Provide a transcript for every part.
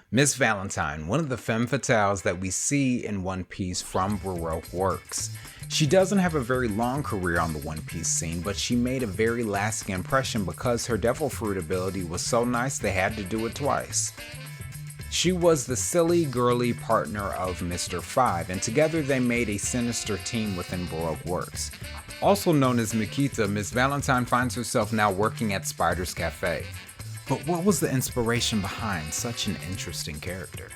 Miss Valentine, one of the femme fatales that we see in One Piece from Baroque Works. She doesn't have a very long career on the One Piece scene, but she made a very lasting impression because her devil fruit ability was so nice they had to do it twice. She was the silly, girly partner of Mr. Five, and together they made a sinister team within Baroque Works. Also known as Mikita, Miss Valentine finds herself now working at Spider's Cafe. But what was the inspiration behind such an interesting character?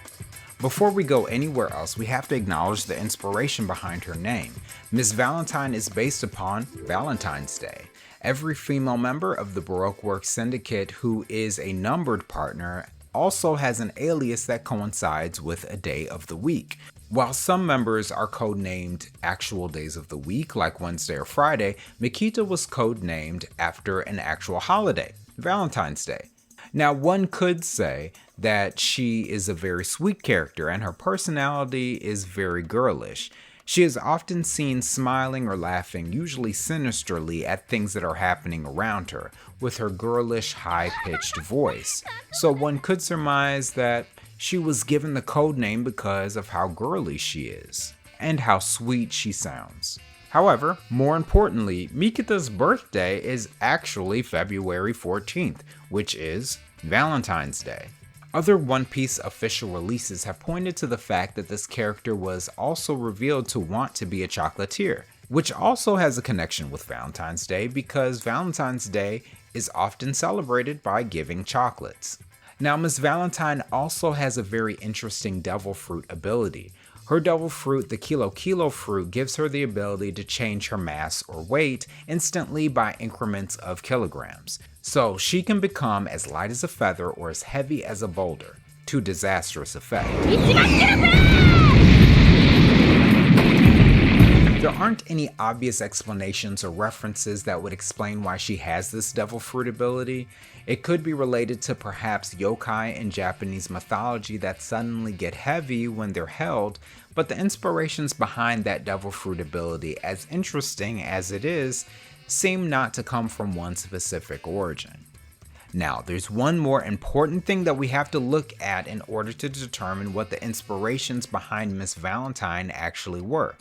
Before we go anywhere else, we have to acknowledge the inspiration behind her name. Miss Valentine is based upon Valentine's Day. Every female member of the Baroque Works Syndicate who is a numbered partner also has an alias that coincides with a day of the week. While some members are codenamed actual days of the week, like Wednesday or Friday, Mikita was codenamed after an actual holiday, Valentine's Day. Now, one could say that she is a very sweet character and her personality is very girlish. She is often seen smiling or laughing, usually sinisterly, at things that are happening around her, with her girlish, high-pitched voice. So one could surmise that she was given the code name because of how girly she is, and how sweet she sounds. However, more importantly, Mikita's birthday is actually February 14th, which is Valentine's Day. Other One Piece official releases have pointed to the fact that this character was also revealed to want to be a chocolatier, which also has a connection with Valentine's Day because Valentine's Day is often celebrated by giving chocolates. Now, Miss Valentine also has a very interesting devil fruit ability. Her devil fruit, the Kilo fruit, gives her the ability to change her mass or weight instantly by increments of kilograms. So she can become as light as a feather or as heavy as a boulder, to disastrous effect. There aren't any obvious explanations or references that would explain why she has this devil fruit ability. It could be related to perhaps yokai in Japanese mythology that suddenly get heavy when they're held, but the inspirations behind that devil fruit ability, as interesting as it is, seem not to come from one specific origin. Now, there's one more important thing that we have to look at in order to determine what the inspirations behind Miss Valentine actually were.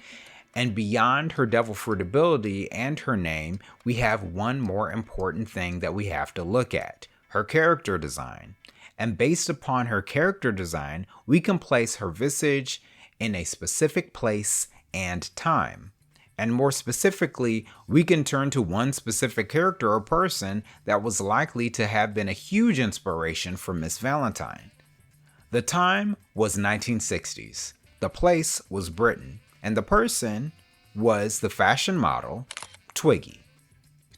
And beyond her devil fruit ability and her name, we have one more important thing that we have to look at: her character design. And based upon her character design, we can place her visage in a specific place and time. And more specifically, we can turn to one specific character or person that was likely to have been a huge inspiration for Miss Valentine. The time was 1960s. The place was Britain. And the person was the fashion model, Twiggy.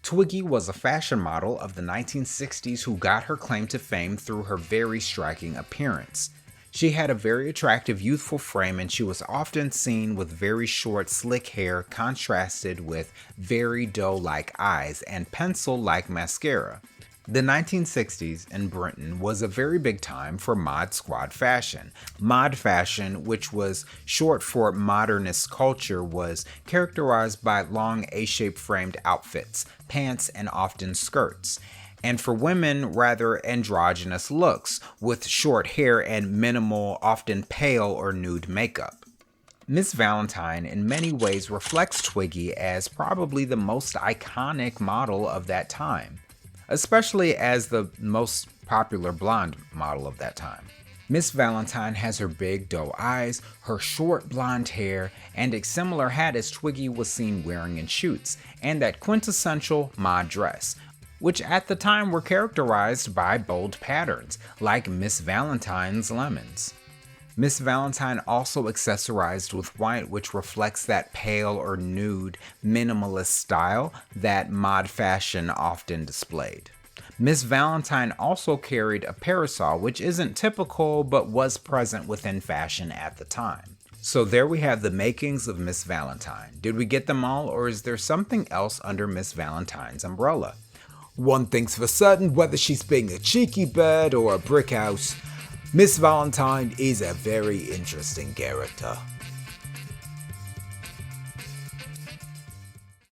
Twiggy was a fashion model of the 1960s who got her claim to fame through her very striking appearance. She had a very attractive youthful frame and she was often seen with very short slick hair contrasted with very doe-like eyes and pencil-like mascara. The 1960s in Britain was a very big time for Mod Squad fashion. Mod fashion, which was short for modernist culture, was characterized by long A-shaped framed outfits, pants, and often skirts. And for women, rather androgynous looks, with short hair and minimal, often pale or nude makeup. Miss Valentine in many ways reflects Twiggy as probably the most iconic model of that time, especially as the most popular blonde model of that time. Miss Valentine has her big doe eyes, her short blonde hair, and a similar hat as Twiggy was seen wearing in shoots, and that quintessential mod dress, which at the time were characterized by bold patterns, like Miss Valentine's lemons. Miss Valentine also accessorized with white, which reflects that pale or nude minimalist style that mod fashion often displayed. Miss Valentine also carried a parasol, which isn't typical but was present within fashion at the time. So there we have the makings of Miss Valentine. Did we get them all, or is there something else under Miss Valentine's umbrella? One thing's for certain, whether she's being a cheeky bird or a brick house, Miss Valentine is a very interesting character.